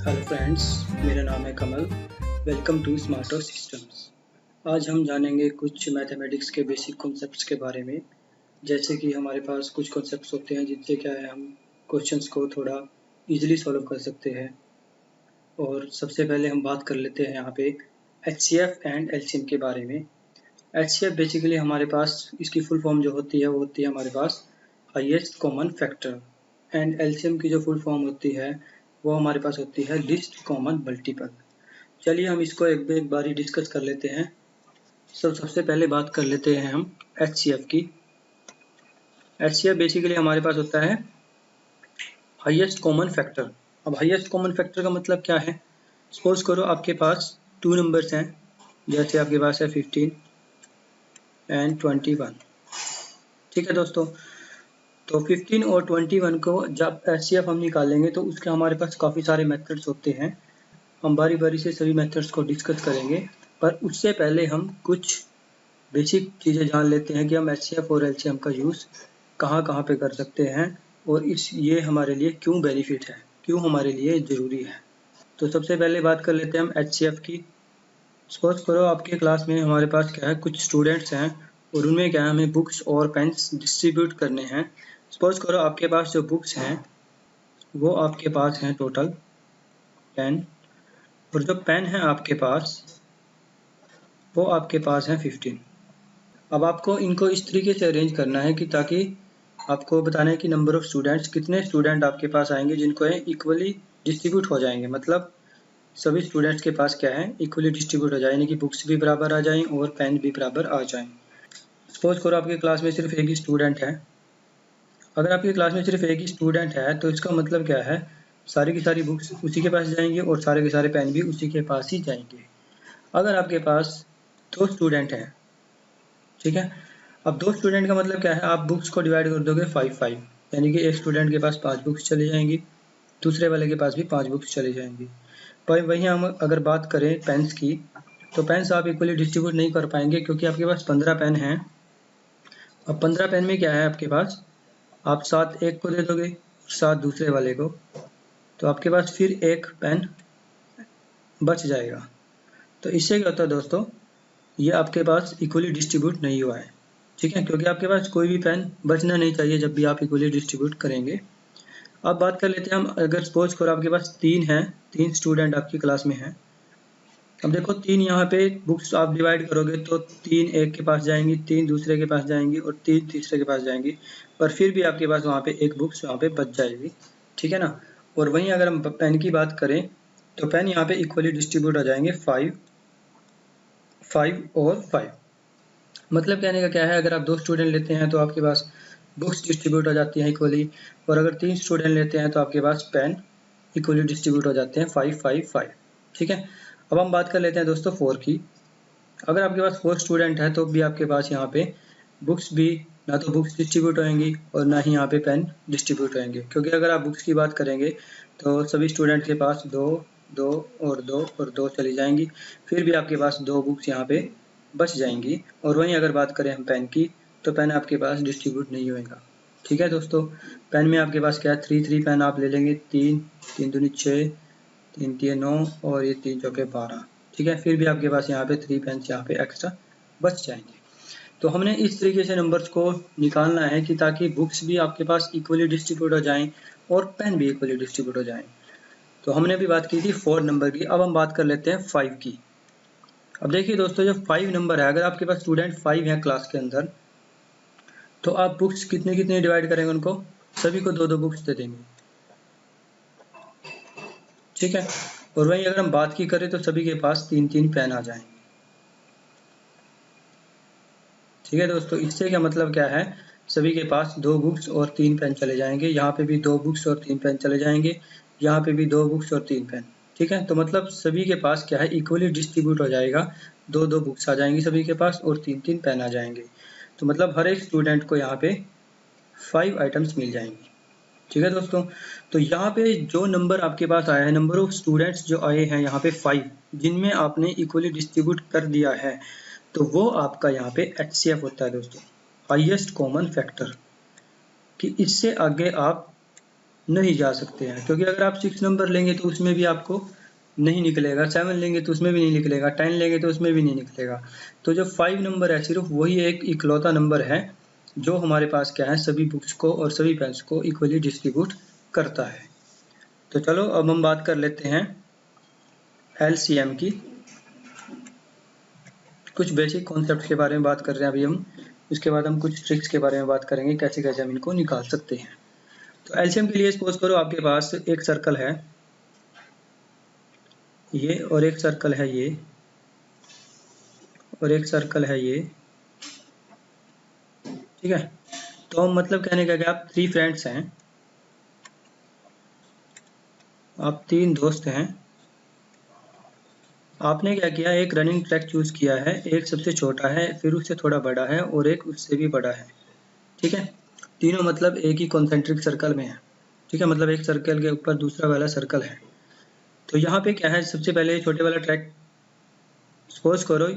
Hello friends, मेरा नाम है Kamal. Welcome to Smarto Systems. आज हम जानेंगे कुछ मैथमेटिक्स के बेसिक कॉन्सेप्ट्स के बारे में। जैसे कि हमारे पास कुछ कॉन्सेप्ट्स होते हैं जिनसे क्या है हम क्वेश्चंस को थोड़ा इजीली सॉल्व कर सकते हैं। और सबसे पहले हम बात कर लेते हैं यहाँ पे एचसीएफ एंड एलसीएम के बारे में। एचसीएफ बेसिकली हमारे पास इसकी फुल फॉर्म जो होती है वो होती है हमारे पास highest common factor, and LCM की जो फुल फॉर्म होती है वो हमारे पास होती है लीस्ट कॉमन मल्टीपल। चलिए हम इसको एक बारी डिस्कस कर लेते हैं। सबसे पहले बात कर लेते हैं हम एचसीएफ की। एचसीएफ बेसिकली हमारे पास होता है हाईएस्ट कॉमन फैक्टर। अब हाईएस्ट कॉमन फैक्टर का मतलब क्या है? सपोज करो आपके पास 2 नंबर्स हैं, जैसे आपके पास है 15 एंड 21। ठीक है दोस्तों, तो 15 और 21 को जब एचसीएफ हम निकालेंगे तो उसके हमारे पास काफ़ी सारे मेथड्स होते हैं। हम बारी बारी से सभी मेथड्स को डिस्कस करेंगे, पर उससे पहले हम कुछ बेसिक चीज़ें जान लेते हैं कि हम एचसीएफ और एलसीएम का यूज़ कहाँ कहाँ पे कर सकते हैं और ये हमारे लिए क्यों बेनिफिट है, क्यों हमारे लिए ज़रूरी है। तो सबसे पहले बात कर लेते हैं हम एचसीएफ की। सपोज करो आपके क्लास में हमारे पास क्या है, कुछ स्टूडेंट्स हैं और उनमें क्या है हमें बुक्स और पेन्स डिस्ट्रीब्यूट करने हैं। सपोज करो आपके पास जो बुक्स हैं वो आपके पास हैं टोटल 10, और जो पेन है आपके पास वो आपके पास है 15। अब आपको इनको इस तरीके से अरेंज करना है कि ताकि आपको बताना है कि नंबर ऑफ स्टूडेंट्स, कितने स्टूडेंट आपके पास आएंगे जिनको है इक्वली डिस्ट्रीब्यूट हो जाएंगे। मतलब सभी स्टूडेंट्स के पास क्या है इक्वली डिस्ट्रीब्यूट हो जाए, यानी कि बुक्स भी बराबर आ जाएं और पेन भी बराबर आ जाएं। सपोज करो आपकी क्लास में सिर्फ एक ही स्टूडेंट है। अगर आपकी क्लास में सिर्फ एक ही स्टूडेंट है तो इसका मतलब क्या है, सारी की सारी बुक्स उसी के पास जाएंगी और सारे के सारे पेन भी उसी के पास ही जाएंगे। अगर आपके पास 2 स्टूडेंट हैं, ठीक है, अब 2 स्टूडेंट का मतलब क्या है, आप बुक्स को डिवाइड कर दोगे 5-5, यानी कि एक स्टूडेंट के पास 5 बुक्स चली जाएंगी, दूसरे वाले के पास भी 5 बुक्स चली जाएंगी। पर वहीं हम अगर बात करें पेन्स की, तो पेन्स आप इक्वली डिस्ट्रीब्यूट नहीं कर पाएंगे क्योंकि आपके पास 15 पेन हैं। अब 15 पेन में क्या है आपके पास, आप 7 एक को दे दोगे, 7 दूसरे वाले को, तो आपके पास फिर एक पेन बच जाएगा। तो इससे क्या होता है दोस्तों, ये आपके पास इक्वली डिस्ट्रीब्यूट नहीं हुआ है। ठीक है, क्योंकि आपके पास कोई भी पेन बचना नहीं चाहिए जब भी आप इक्वली डिस्ट्रीब्यूट करेंगे। अब बात कर लेते हैं हम, अगर सपोज करो आपके पास 3 हैं, 3 स्टूडेंट आपकी क्लास में हैं। अब देखो 3 यहाँ पे बुक्स आप डिवाइड करोगे तो 3 एक के पास जाएंगी, 3 दूसरे के पास जाएंगी और 3 तीसरे के पास जाएंगी, पर फिर भी आपके पास वहाँ पे एक बुक्स वहाँ पे बच जाएगी। ठीक है ना। और वहीं अगर हम पेन की बात करें तो पेन यहाँ पे इक्वली डिस्ट्रीब्यूट हो जाएंगे 5 और 5। मतलब कहने का क्या है, अगर आप 2 स्टूडेंट लेते हैं तो आपके पास बुक्स डिस्ट्रीब्यूट हो जाती हैं इक्वली, और अगर 3 स्टूडेंट लेते हैं तो आपके पास पेन इक्वली डिस्ट्रीब्यूट हो जाते हैं 5-5-5। ठीक है, अब हम बात कर लेते हैं दोस्तों 4 की। अगर आपके पास 4 स्टूडेंट है तो भी आपके पास यहाँ पे बुक्स भी ना तो बुक्स डिस्ट्रीब्यूट होंगी और ना ही यहाँ पे पेन डिस्ट्रीब्यूट होंगे, क्योंकि अगर आप बुक्स की बात करेंगे तो सभी स्टूडेंट के पास 2 और 2 चली जाएंगी, फिर भी आपके पास 2 बुक्स यहाँ पे बच जाएंगी। और वहीं अगर बात करें हम पेन की, तो पेन आपके पास डिस्ट्रीब्यूट नहीं होएगा। ठीक है दोस्तों, पेन में आपके पास क्या है, 3 पेन आप ले लेंगे, 3 दूनी 6, 3 9 और ये 3 चौके 12। ठीक है, फिर भी आपके पास यहाँ पे 3 पेन यहाँ पे एक्स्ट्रा बच जाएंगे। तो हमने इस तरीके से नंबर्स को निकालना है कि ताकि बुक्स भी आपके पास इक्वली डिस्ट्रीब्यूट हो जाएं और पेन भी इक्वली डिस्ट्रीब्यूट हो जाएं। तो हमने अभी बात की थी 4 नंबर की, अब हम बात कर लेते हैं 5 की। अब देखिए दोस्तों, जो 5 नंबर है, अगर आपके पास स्टूडेंट 5 है क्लास के अंदर, तो आप बुक्स कितने कितने डिवाइड करेंगे, उनको सभी को 2-2 बुक्स दे देंगे। ठीक है, और वहीं अगर हम बात की करें तो सभी के पास 3-3 पेन आ जाएंगे। ठीक है दोस्तों, इससे क्या मतलब क्या है, सभी के पास 2 बुक्स और 3 पेन चले जाएंगे, यहाँ पे भी 2 बुक्स और 3 पेन चले जाएंगे, यहाँ पे भी 2 बुक्स और 3 पेन। ठीक है, तो मतलब सभी के पास क्या है इक्वली डिस्ट्रीब्यूट हो जाएगा, 2-2 बुक्स आ जाएंगी सभी के पास और 3-3 पेन आ जाएंगे। तो मतलब हर एक स्टूडेंट को यहाँ पे 5 आइटम्स मिल जाएंगी। ठीक है दोस्तों, तो यहाँ पे जो नंबर आपके पास आया है, नंबर ऑफ स्टूडेंट्स जो आए हैं यहाँ पे 5, जिनमें आपने इक्वली डिस्ट्रीब्यूट कर दिया है, तो वो आपका यहाँ पे एचसीएफ होता है दोस्तों, हाईएस्ट कॉमन फैक्टर। कि इससे आगे आप नहीं जा सकते हैं, क्योंकि अगर आप 6 नंबर लेंगे तो उसमें भी आपको नहीं निकलेगा, 7 लेंगे तो उसमें भी नहीं निकलेगा, 10 लेंगे तो उसमें भी नहीं निकलेगा। तो जो 5 नंबर है सिर्फ वही एक इकलौता नंबर है जो हमारे पास क्या है, सभी बुक्स को और सभी पेन्स को इक्वली डिस्ट्रीब्यूट करता है। तो चलो अब हम बात कर लेते हैं एलसीएम की। कुछ बेसिक कॉन्सेप्ट के बारे में बात कर रहे हैं अभी हम, उसके बाद हम कुछ ट्रिक्स के बारे में बात करेंगे कैसे कैसे हम इनको निकाल सकते हैं। तो एलसीएम के लिए सपोज करो आपके पास एक सर्कल है ये, और एक सर्कल है ये, और एक सर्कल है ये, ठीक है। तो मतलब कहने का कि आप 3 फ्रेंड्स हैं, आप 3 दोस्त हैं। आपने क्या किया, एक रनिंग ट्रैक चूज किया है, एक सबसे छोटा है, फिर उससे थोड़ा बड़ा है और एक उससे भी बड़ा है, ठीक है। तीनों मतलब एक ही कॉन्सेंट्रिक सर्कल में है, ठीक है, मतलब एक सर्कल के ऊपर दूसरा वाला सर्कल है। तो यहाँ पे क्या है, सबसे पहले छोटे वाला ट्रैक सपोज करो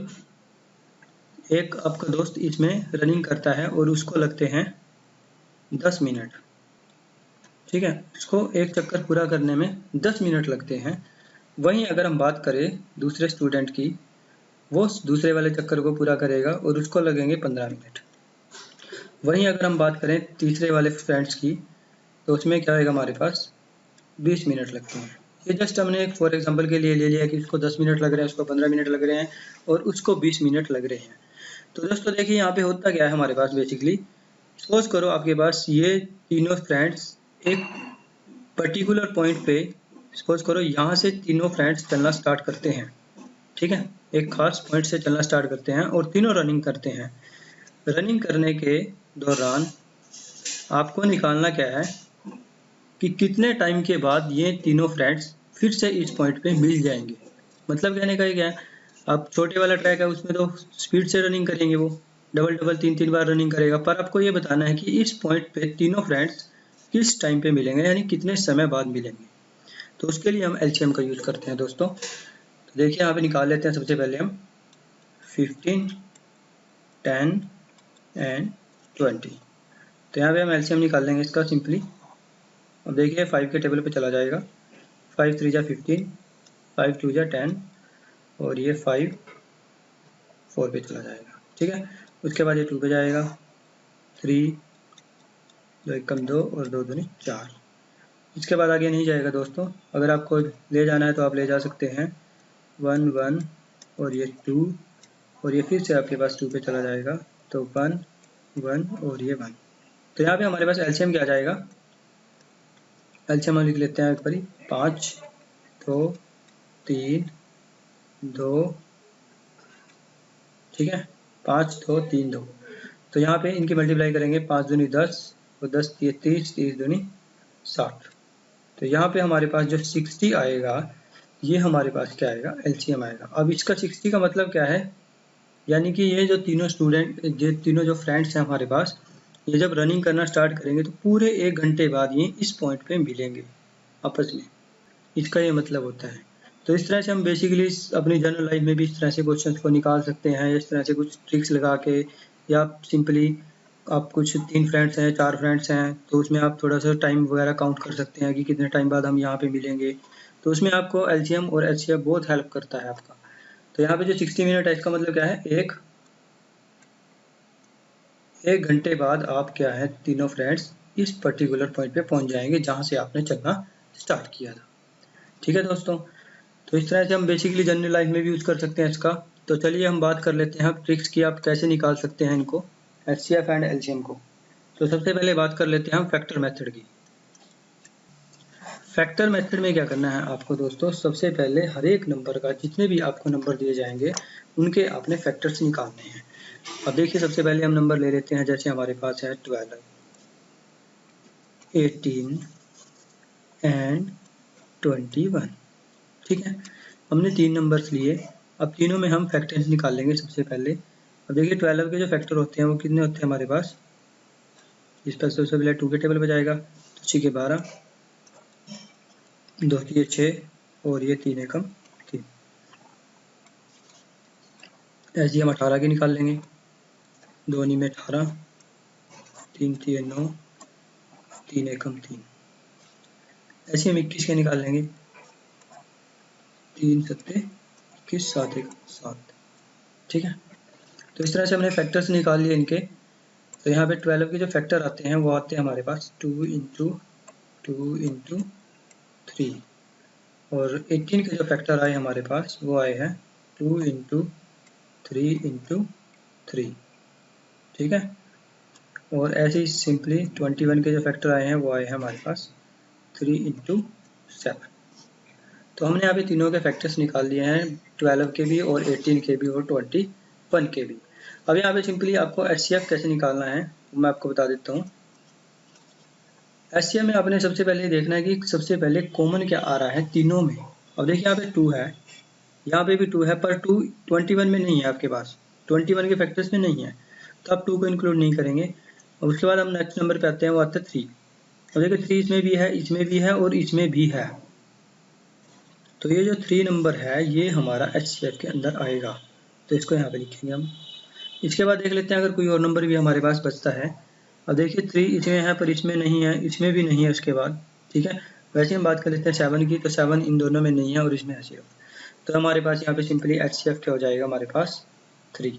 एक आपका दोस्त इसमें रनिंग करता है और उसको लगते हैं 10 मिनट, ठीक है, उसको एक चक्कर पूरा करने में 10 मिनट लगते हैं। वहीं अगर हम बात करें दूसरे स्टूडेंट की, वो दूसरे वाले चक्कर को पूरा करेगा और उसको लगेंगे 15 मिनट। वहीं अगर हम बात करें तीसरे वाले फ्रेंड्स की, तो उसमें क्या होगा, हमारे पास 20 मिनट लगते हैं। ये जस्ट हमने एक फॉर एग्जांपल के लिए ले लिया कि उसको 10 मिनट लग रहे हैं, उसको 15 मिनट लग रहे हैं और उसको 20 मिनट लग रहे हैं। तो दोस्तों देखिए यहाँ पे होता क्या है हमारे पास, बेसिकली सपोज करो आपके पास ये तीनों फ्रेंड्स एक पर्टिकुलर पॉइंट पे, सपोज करो यहाँ से तीनों फ्रेंड्स चलना स्टार्ट करते हैं, ठीक है, एक खास पॉइंट से चलना स्टार्ट करते हैं और तीनों रनिंग करते हैं। रनिंग करने के दौरान आपको निकालना क्या है कि कितने टाइम के बाद ये तीनों फ्रेंड्स फिर से इस पॉइंट पे मिल जाएंगे। मतलब कहने का ये क्या है, अब छोटे वाला ट्रैक है उसमें तो स्पीड से रनिंग करेंगे, वो डबल डबल 3 बार रनिंग करेगा, पर आपको ये बताना है कि इस पॉइंट पे तीनों फ्रेंड्स किस टाइम पे मिलेंगे, यानी कितने समय बाद मिलेंगे। तो उसके लिए हम एलसीएम का यूज करते हैं दोस्तों। तो देखिए यहाँ पे निकाल लेते हैं सबसे पहले हम 15, 10 एंड 20। तो यहाँ पे हम एलसीएम निकाल लेंगे इसका सिंपली। अब देखिए 5 के टेबल पे चला जाएगा, 5 3 जा 15, 5 2 जा 10 और ये 5 4 पे चला जाएगा, ठीक है। उसके बाद ये 2 पे जाएगा, 3 2 1 2 और 2 दूनी 4। इसके बाद आगे नहीं जाएगा दोस्तों, अगर आपको ले जाना है तो आप ले जा सकते हैं 1 1 और ये 2 और ये फिर से आपके पास 2 पे चला जाएगा, तो 1 1 और ये 1। तो यहाँ पे हमारे पास एलसीएम क्या आ जाएगा, एलसीएम हम लिख लेते हैं एक बारी, 5 2 3 2, ठीक है, 5 2 3 2। तो यहाँ पे इनकी मल्टीप्लाई करेंगे, 5 दूनी 10 और 10 30, 30 दूनी 60। तो यहाँ पे हमारे पास जो 60 आएगा, ये हमारे पास क्या आएगा, एलसीएम आएगा। अब इसका 60 का मतलब क्या है, यानी कि ये जो तीनों स्टूडेंट, ये तीनों जो फ्रेंड्स हैं हमारे पास, ये जब रनिंग करना स्टार्ट करेंगे तो पूरे 1 घंटे बाद ये इस पॉइंट पे मिलेंगे आपस में, इसका ये मतलब होता है। तो इस तरह से हम बेसिकली अपनी जनरल लाइफ में भी इस तरह से क्वेश्चंस को निकाल सकते हैं, इस तरह से कुछ ट्रिक्स लगा के, या सिंपली आप कुछ 3 फ्रेंड्स हैं 4 फ्रेंड्स हैं तो उसमें आप थोड़ा सा टाइम वगैरह काउंट कर सकते हैं कि कितने टाइम बाद हम यहाँ पे मिलेंगे। तो उसमें आपको एलसीएम और एचसीएफ बहुत हेल्प करता है आपका। तो यहाँ पे जो 60 मिनट है इसका मतलब क्या है, एक घंटे बाद आप क्या है, तीनों फ्रेंड्स इस पर्टिकुलर पॉइंट पे पहुंच जाएंगे जहां से आपने चलना स्टार्ट किया था, ठीक है दोस्तों। तो इस तरह से हम बेसिकली जनरल लाइफ में भी यूज़ कर सकते हैं इसका। तो चलिए हम बात कर लेते हैं ट्रिक्स की, आप कैसे निकाल सकते हैं इनको, एचसीएफ एंड एलसीएम को। तो सबसे पहले बात कर लेते हैं हम फैक्टर मेथड की। फैक्टर मेथड में क्या करना है आपको दोस्तों, सबसे पहले हर एक नंबर का, जितने भी आपको नंबर दिए जाएंगे उनके आपने फैक्टर्स निकालने हैं। अब देखिए सबसे पहले हम नंबर ले लेते हैं, जैसे हमारे पास है 12, 18 एंड 21, ठीक है। हमने 3 नंबर्स लिए, अब तीनों में हम फैक्टर्स निकाल लेंगे सबसे पहले। अब देखिए 12 के जो फैक्टर होते हैं वो कितने होते हैं हमारे पास, इस पर सबसे पहले 2 के टेबल पे जाएगा, तो 6 के 12, 2 की 6 और ये 3 एकम 3। ऐसे ही हम 18 की निकाल लेंगे, 2 में 18, 3 3 9, 3 एकम 3, ऐसे हम 21 के निकाल लेंगे, 3 सत्ते 21, 7 1 7। ठीक है, तो इस तरह से हमने फैक्टर्स निकाल लिए इनके। तो यहाँ पे 12 के जो फैक्टर आते हैं वो आते हैं हमारे पास 2 इंटू 3, और 18 के जो फैक्टर आए हमारे पास वो आए हैं 2 इंटू 3। ठीक है, और ऐसे ही सिंपली 21 के जो फैक्टर आए हैं वो आए हैं हमारे पास 3 इंटू 7। तो हमने यहाँ पे तीनों के फैक्टर्स निकाल लिए हैं, 12 के भी और 18 के भी और 21 के भी। अब यहाँ पे सिंपली आपको HCF कैसे निकालना है मैं आपको बता देता हूँ। HCF में आपने सबसे पहले देखना है कि सबसे पहले कॉमन क्या आ रहा है तीनों में। अब देखिए यहाँ पे 2 है, यहाँ पे भी 2 है, पर 2 21 में नहीं है आपके पास, 21 के फैक्टर्स में नहीं है, तो आप 2 को इंक्लूड नहीं करेंगे। और उसके बाद हम नेक्स्ट नंबर पे आते हैं, वो आता है 3। अब देखिए 3 इसमें भी है, इसमें भी है और इसमें भी है, तो ये जो 3 नंबर है ये हमारा HCF के अंदर आएगा, तो इसको यहाँ पे लिखेंगे हम। इसके बाद देख लेते हैं अगर कोई और नंबर भी हमारे पास बचता है। अब देखिए 3 इसमें है पर इसमें नहीं है, इसमें भी नहीं है उसके बाद। ठीक है, वैसे हम बात कर लेते हैं 7 की, तो 7 इन दोनों में नहीं है और इसमें HCF, तो हमारे पास यहाँ पे सिंपली HCF क्या हो जाएगा हमारे पास 3।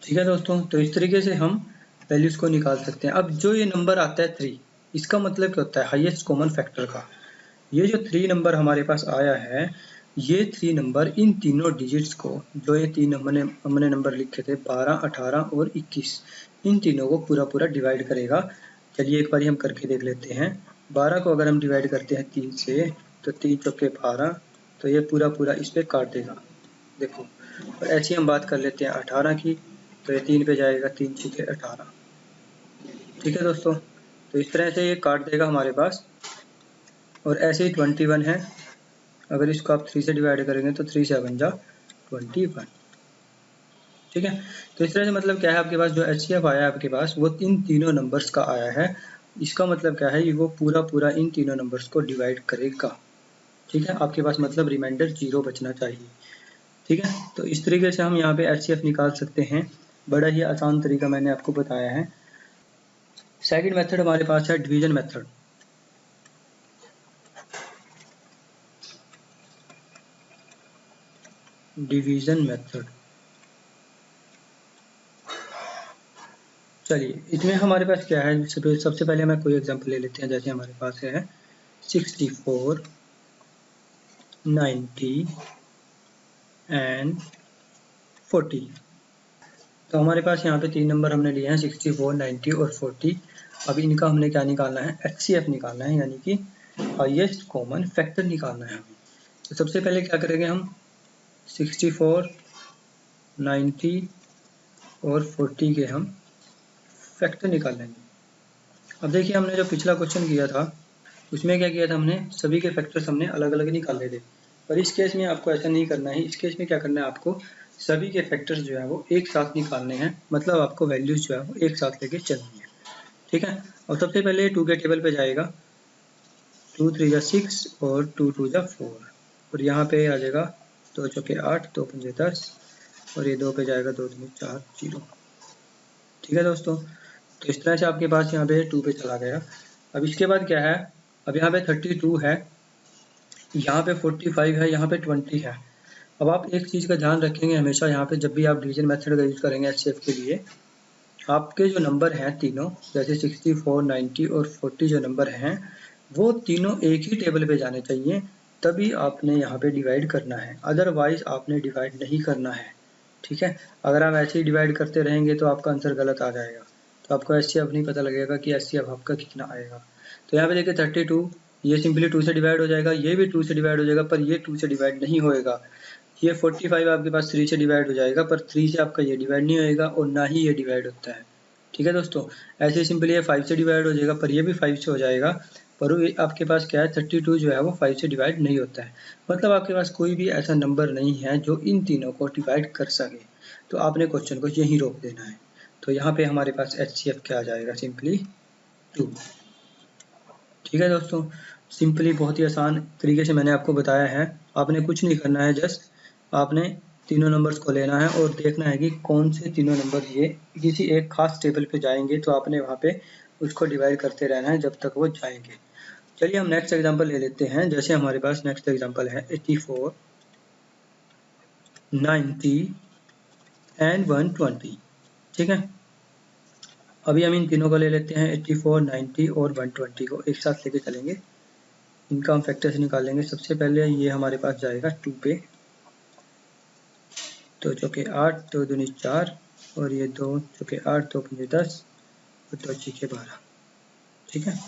ठीक है दोस्तों, तो इस तरीके से हम वैल्यूज को निकाल सकते हैं। अब जो ये नंबर आता है 3, इसका मतलब क्या होता है, हाईएस्ट कॉमन फैक्टर का। ये जो 3 नंबर हमारे पास आया है, ये 3 नंबर इन तीनों डिजिट्स को, जो ये 3 हमने नंबर लिखे थे 12, 18 और 21, इन तीनों को पूरा पूरा डिवाइड करेगा। चलिए एक बार हम करके देख लेते हैं। 12 को अगर हम डिवाइड करते हैं 3 से, तो 3 चौके 12, तो ये पूरा पूरा इस पर काट देगा, देखो। और ऐसी हम बात कर लेते हैं 18 की, तो ये 3 पे जाएगा, 3 छक्के 18। ठीक है दोस्तों, तो इस तरह से ये काट देगा हमारे पास। और ऐसे ही 21 है, अगर इसको आप 3 से डिवाइड करेंगे तो 3 7 जा 21। ठीक है, तो इस तरह से मतलब क्या है, आपके पास जो HCF आया है आपके पास वो इन तीनों नंबर्स का आया है। इसका मतलब क्या है, वो पूरा पूरा इन तीनों नंबर्स को डिवाइड करेगा। ठीक है, आपके पास मतलब रिमाइंडर 0 बचना चाहिए। ठीक है, तो इस तरीके से हम यहाँ पे HCF निकाल सकते हैं, बड़ा ही आसान तरीका मैंने आपको बताया है। सेकंड मेथड हमारे पास है डिवीजन मेथड। डिवीजन मेथड, चलिए इसमें हमारे पास क्या है, सबसे पहले हमें कोई एग्जांपल ले लेते हैं। जैसे हमारे पास है 64, 90 एंड 40। तो हमारे पास यहाँ पे 3 नंबर हमने लिए हैं 64, 90 और 40। अब इनका हमने क्या निकालना है, HCF निकालना है, यानी कि हाईएस्ट कॉमन फैक्टर निकालना है हमें। तो सबसे पहले क्या करेंगे हम, 64, 90 और 40 के हम फैक्टर निकाल लेंगे। अब देखिए हमने जो पिछला क्वेश्चन किया था उसमें क्या किया था, हमने सभी के फैक्टर्स हमने अलग अलग निकाले थे, पर इस केस में आपको ऐसा नहीं करना है। इस केस में क्या करना है, आपको सभी के फैक्टर्स जो है वो एक साथ निकालने हैं, मतलब आपको वैल्यूज जो है वो एक साथ लेके चलनी है। ठीक है, और सबसे पहले 2 के टेबल पे जाएगा, 2 3 जा 6 और 2 2 जा 4, और यहाँ पे आ जाएगा 2 चौके 8, 2 पंजे 10, और ये 2 पे जाएगा 2 3 4 0। ठीक है दोस्तों, तो इस तरह से आपके पास यहाँ पे 2 पे चला गया। अब इसके बाद क्या है, अब यहाँ पे 32 है, यहाँ पे 45 है, यहाँ पे 20 है। अब आप एक चीज़ का ध्यान रखेंगे हमेशा, यहाँ पे जब भी आप डिवीजन मेथड का यूज़ करेंगे HCF के लिए, आपके जो नंबर हैं तीनों, जैसे 64, 90 और 40 जो नंबर हैं वो तीनों एक ही टेबल पे जाने चाहिए, तभी आपने यहाँ पे डिवाइड करना है, अदरवाइज आपने डिवाइड नहीं करना है। ठीक है, अगर आप ऐसे ही डिवाइड करते रहेंगे तो आपका आंसर गलत आ जाएगा, तो आपको HCF नहीं पता लगेगा कि HCF आपका कितना आएगा। तो यहाँ पे देखिए 32, ये सिंपली 2 से डिवाइड हो जाएगा, ये भी 2 से डिवाइड हो जाएगा, पर ये 2 से डिवाइड नहीं होएगा। ये 45 आपके पास 3 से डिवाइड हो जाएगा, पर 3 से आपका ये डिवाइड नहीं होएगा और ना ही ये डिवाइड होता है। ठीक है दोस्तों, ऐसे सिंपली ये 5 से डिवाइड हो जाएगा, पर ये भी 5 से हो जाएगा, पर आपके पास क्या है 32 जो है वो 5 से डिवाइड नहीं होता है। मतलब आपके पास कोई भी ऐसा नंबर नहीं है जो इन तीनों को डिवाइड कर सके, तो आपने क्वेश्चन को यहीं रोक देना है। तो यहाँ पे हमारे पास HCF क्या आ जाएगा, सिंपली 2। ठीक है दोस्तों, सिंपली बहुत ही आसान तरीके से मैंने आपको बताया है। आपने कुछ नहीं करना है, जस्ट आपने तीनों नंबर्स को लेना है और देखना है कि कौन से तीनों नंबर ये किसी एक खास टेबल पे जाएंगे, तो आपने वहाँ पे उसको डिवाइड करते रहना है जब तक वो जाएंगे। चलिए हम नेक्स्ट एग्जांपल ले लेते हैं। जैसे हमारे पास नेक्स्ट एग्जांपल है 84, 90 एंड 120। ठीक है, अभी हम इन तीनों को ले लेते हैं, 84, 90 और 120 को एक साथ लेके चलेंगे। इनका हम फैक्टर्स निकालेंगे। सबसे पहले ये हमारे पास जाएगा 2 पे, तो चौके 8, 2 दूनी 4 और ये 2 चौके 8, 2 पंजे 10 और 2 छीके 12। ठीक है,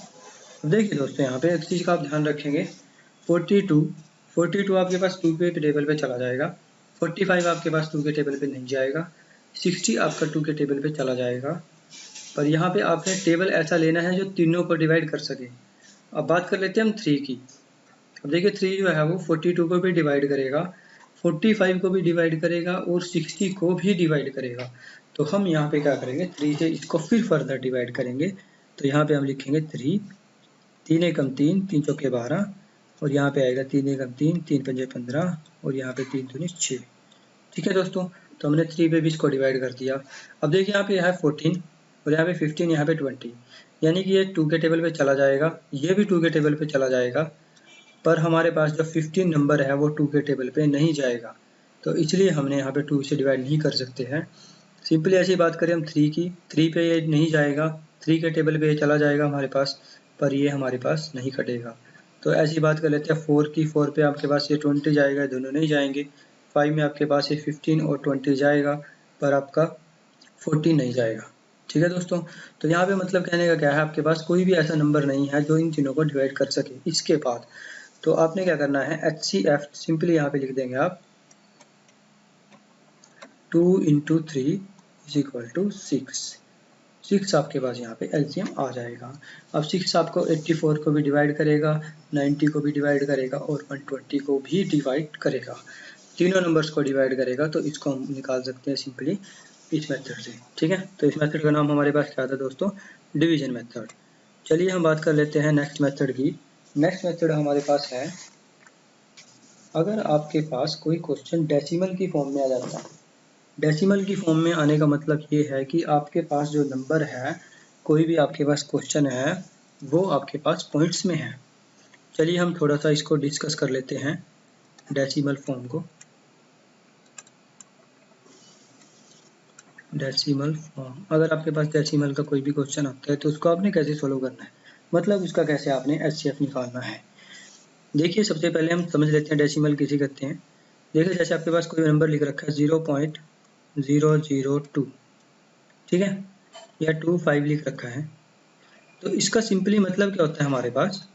अब देखिए दोस्तों यहाँ पे एक चीज़ का आप ध्यान रखेंगे, 42 आपके पास 2 के टेबल पे चला जाएगा, 45 आपके पास 2 के टेबल पे नहीं जाएगा, 60 आपका 2 के टेबल पे चला जाएगा। पर यहाँ पे आपने टेबल ऐसा लेना है जो तीनों को डिवाइड कर सके। अब बात कर लेते हैं हम 3 की। अब देखिए 3 जो है वो 42 को भी डिवाइड करेगा, 45 को भी डिवाइड करेगा और 60 को भी डिवाइड करेगा। तो हम यहाँ पे क्या करेंगे, 3 से इसको फिर फर्दर डिवाइड करेंगे। तो यहाँ पे हम लिखेंगे 3, 3 एकम 3, 3 चौके 12 और यहाँ पे आएगा 3 एकम 3, 3 पंजे 15 और यहाँ पे 3 दूनी 6। ठीक है दोस्तों, तो हमने 3 पे भी इसको डिवाइड कर दिया। अब देखिए यहाँ पे है 14 और यहाँ पे 15, यहाँ पे 20, यानी कि ये 2 के टेबल पे चला जाएगा, ये भी 2 के टेबल पे चला जाएगा, पर हमारे पास जो 15 नंबर है वो 2 के टेबल पे नहीं जाएगा। तो इसलिए हमने यहाँ पे 2 से डिवाइड नहीं कर सकते हैं। सिंपली ऐसी बात करें हम 3 की, 3 पे ये नहीं जाएगा, 3 के टेबल पे ये चला जाएगा हमारे पास, पर ये हमारे पास नहीं कटेगा। तो ऐसी बात कर लेते हैं 4 की, 4 पे आपके पास ये 20 जाएगा, दोनों नहीं जाएंगे। 5 में आपके पास ये 15 और 20 जाएगा, पर आपका 14 नहीं जाएगा। ठीक है दोस्तों, तो यहाँ पे मतलब कहने का क्या है, आपके पास कोई भी ऐसा नंबर नहीं है जो इन तीनों को डिवाइड कर सके। इसके बाद तो आपने क्या करना है, HCF सिंपली यहाँ पे लिख देंगे आप, 2 × 3 = 6। 6 आपके पास यहाँ पे LCM आ जाएगा। अब 6 आपको 84 को भी डिवाइड करेगा, 90 को भी डिवाइड करेगा और 120 को भी डिवाइड करेगा। तीनों नंबर्स को डिवाइड करेगा, तो इसको हम निकाल सकते हैं सिंपली इस मेथड से। ठीक है, तो इस मेथड का नाम हमारे पास क्या था दोस्तों, डिवीजन मेथड। चलिए हम बात कर लेते हैं नेक्स्ट मेथड की। नेक्स्ट मेथड हमारे पास है, अगर आपके पास कोई क्वेश्चन डेसिमल की फॉर्म में आ जाता है। डेसिमल की फॉर्म में आने का मतलब ये है कि आपके पास जो नंबर है, कोई भी आपके पास क्वेश्चन है वो आपके पास पॉइंट्स में है। चलिए हम थोड़ा सा इसको डिस्कस कर लेते हैं, डेसिमल फॉर्म को। डेसिमल फॉर्म, अगर आपके पास डेसिमल का कोई भी क्वेश्चन आता है तो उसको आपने कैसे सोल्व करना है, मतलब उसका कैसे आपने HCF निकालना है। देखिए सबसे पहले हम समझ लेते हैं डेसिमल किसे कहते हैं। देखिए जैसे आपके पास कोई नंबर लिख रखा है 0.002, ठीक है, या 25 लिख रखा है, तो इसका सिंपली मतलब क्या होता है हमारे पास,